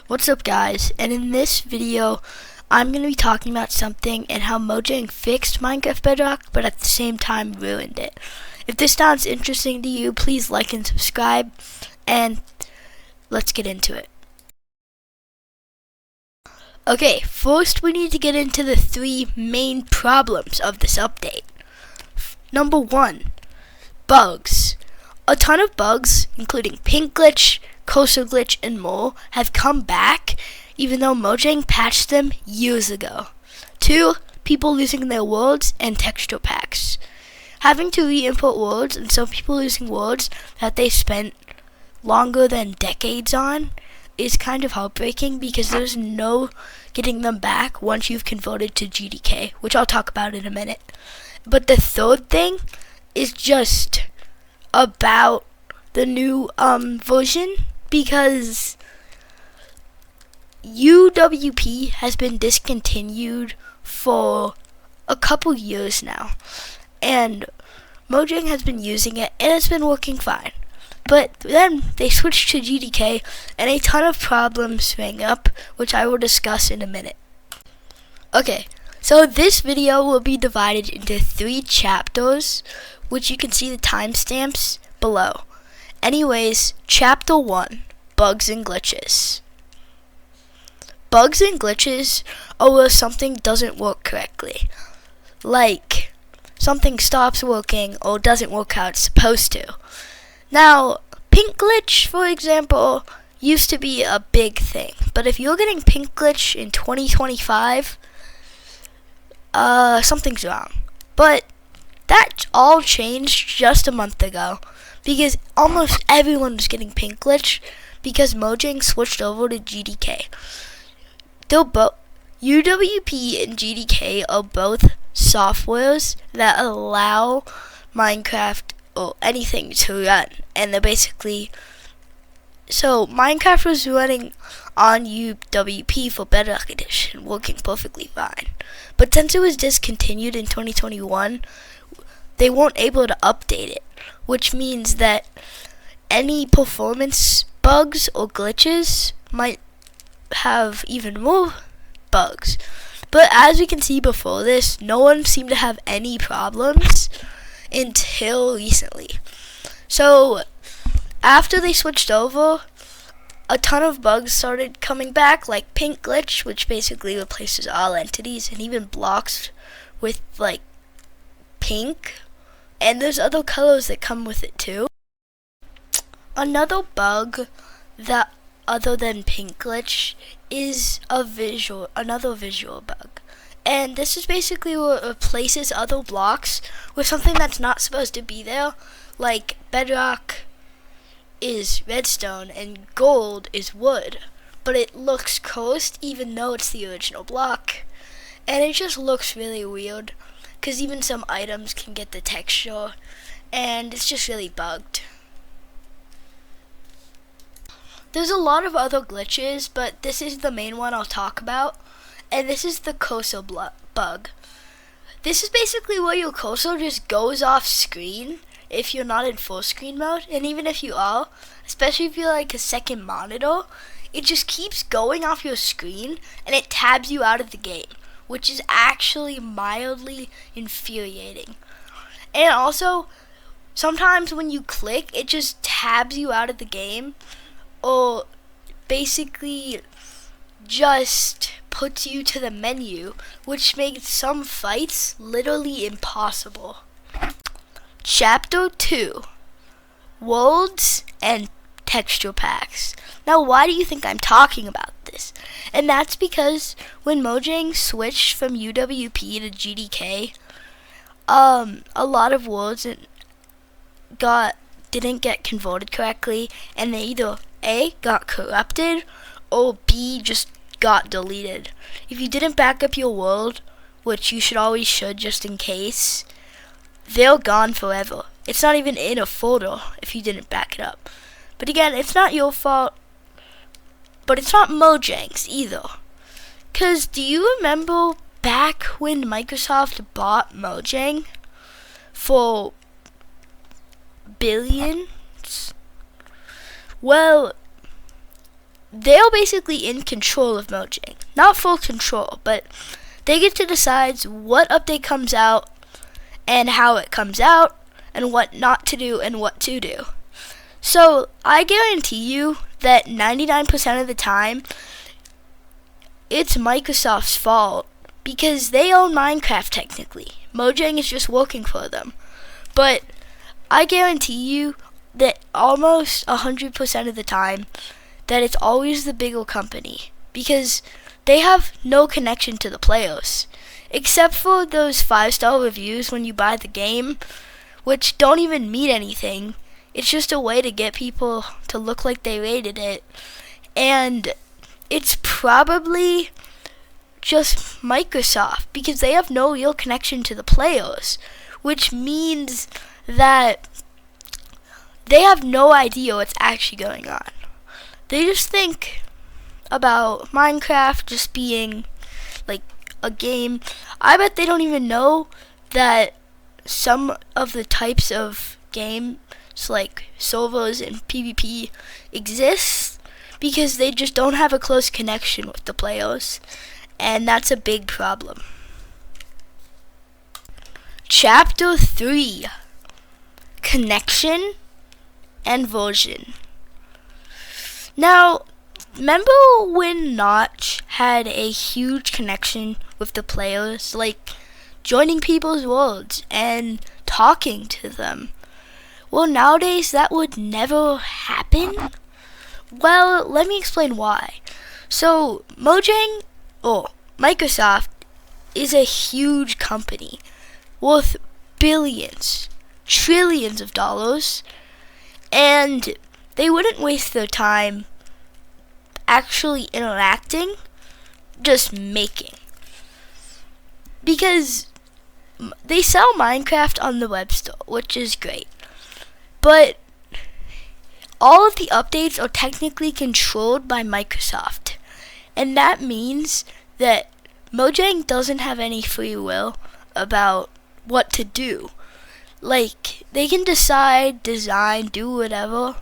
What's up guys, and in this video I'm going to be talking about something and how Mojang fixed Minecraft Bedrock but at the same time ruined it. If this sounds interesting to you, please like and subscribe, and let's get into it. Okay, first we need to get into the three main problems of this update. Number 1, bugs. A ton of bugs, including pink glitch, coastal glitch, and more, have come back even though Mojang patched them years ago. 2, people losing their worlds and texture packs. Having to re-import worlds and some people losing worlds that they spent longer than decades on is kind of heartbreaking because there's no getting them back once you've converted to GDK, which I'll talk about in a minute. But the third thing is just about the new version, because UWP has been discontinued for a couple years now, and Mojang has been using it and it's been working fine. But then they switched to GDK and a ton of problems sprang up, which I will discuss in a minute. Okay, so this video will be divided into 3 chapters, which you can see the timestamps below. Anyways, chapter 1, bugs and glitches. Bugs and glitches are where something doesn't work correctly. Like, something stops working or doesn't work how it's supposed to. Now, pink glitch, for example, used to be a big thing. But if you're getting pink glitch in 2025, something's wrong. But that all changed just a month ago, because almost everyone was getting pink glitch because Mojang switched over to GDK. UWP and GDK are both softwares that allow Minecraft or anything to run, and they're basically, so Minecraft was running on UWP for Bedrock Edition, working perfectly fine. But since it was discontinued in 2021, they weren't able to update it, which means that any performance bugs or glitches might have even more bugs. But as we can see before this, no one seemed to have any problems until recently. So after they switched over, a ton of bugs started coming back, like pink glitch, which basically replaces all entities and even blocks with like pink, and there's other colors that come with it too. Another bug that other than pink glitch is another visual bug. And this is basically what replaces other blocks with something that's not supposed to be there. Like bedrock is redstone and gold is wood, but it looks cursed even though it's the original block. And it just looks really weird, because even some items can get the texture, and it's just really bugged. There's a lot of other glitches, but this is the main one I'll talk about, and this is the cursor bug. This is basically where your cursor just goes off screen if you're not in full screen mode, and even if you are, especially if you're like a second monitor, it just keeps going off your screen and it tabs you out of the game, which is actually mildly infuriating. And also, sometimes when you click, it just tabs you out of the game, or basically just puts you to the menu, which makes some fights literally impossible. Chapter 2, worlds and texture packs. Now, why do you think I'm talking about this? And that's because when Mojang switched from UWP to GDK, a lot of worlds didn't get converted correctly, and they either A, got corrupted, or B, just got deleted. If you didn't back up your world, which you should just in case, they're gone forever. It's not even in a folder if you didn't back it up. But again, it's not your fault, but it's not Mojang's either. Because do you remember back when Microsoft bought Mojang for billions? Well, they're basically in control of Mojang. Not full control, but they get to decide what update comes out and how it comes out and what not to do and what to do. So I guarantee you that 99% of the time it's Microsoft's fault because they own Minecraft technically. Mojang is just working for them. But I guarantee you that almost 100% of the time that it's always the bigger company because they have no connection to the players. Except for those 5-star reviews when you buy the game, which don't even mean anything. It's just a way to get people to look like they rated it. And it's probably just Microsoft because they have no real connection to the players, which means that they have no idea what's actually going on. They just think about Minecraft just being like a game. I bet they don't even know that some of the types of games like servers and PvP exist because they just don't have a close connection with the players, and that's a big problem. Chapter 3: Connection and version. Now, remember when Notch had a huge connection with the players, like joining people's worlds and talking to them? Well, nowadays that would never happen. Well, let me explain why. So, Microsoft is a huge company worth billions, trillions of dollars, and they wouldn't waste their time actually interacting, just making. Because they sell Minecraft on the web store, which is great. But all of the updates are technically controlled by Microsoft. And that means that Mojang doesn't have any free will about what to do. Like, they can decide, design, do whatever.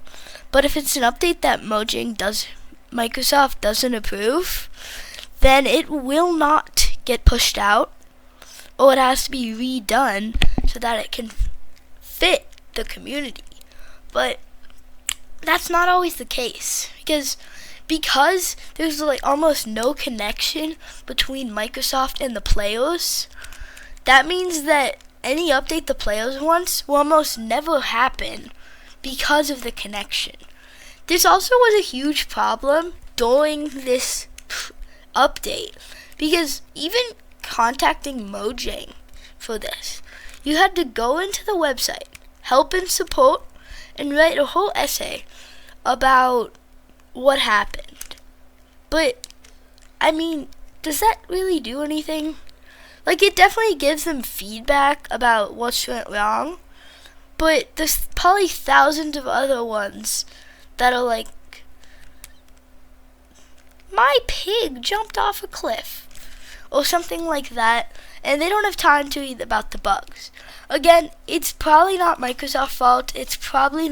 But if it's an update that Microsoft doesn't approve, then it will not get pushed out, or it has to be redone so that it can fit the community. But that's not always the case because there's like almost no connection between Microsoft and the players. That means that any update the players want will almost never happen because of the connection. This also was a huge problem during this update because even contacting Mojang for this, you had to go into the website, help and support, and write a whole essay about what happened. But, I mean, does that really do anything? Like, it definitely gives them feedback about what's went wrong, but there's probably thousands of other ones that are like, my pig jumped off a cliff, or something like that, and they don't have time to read about the bugs. Again, it's probably not Microsoft's fault. It's probably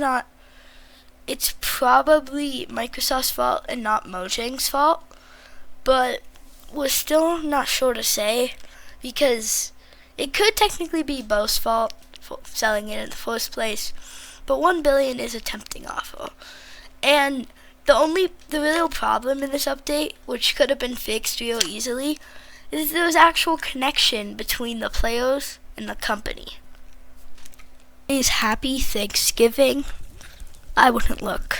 Microsoft's fault and not Mojang's fault. But we're still not sure to say because it could technically be both's fault for selling it in the first place. But $1 billion is a tempting offer. And the real problem in this update, which could have been fixed real easily, is there was actual connection between the players and the company. Is happy Thanksgiving? I wouldn't look.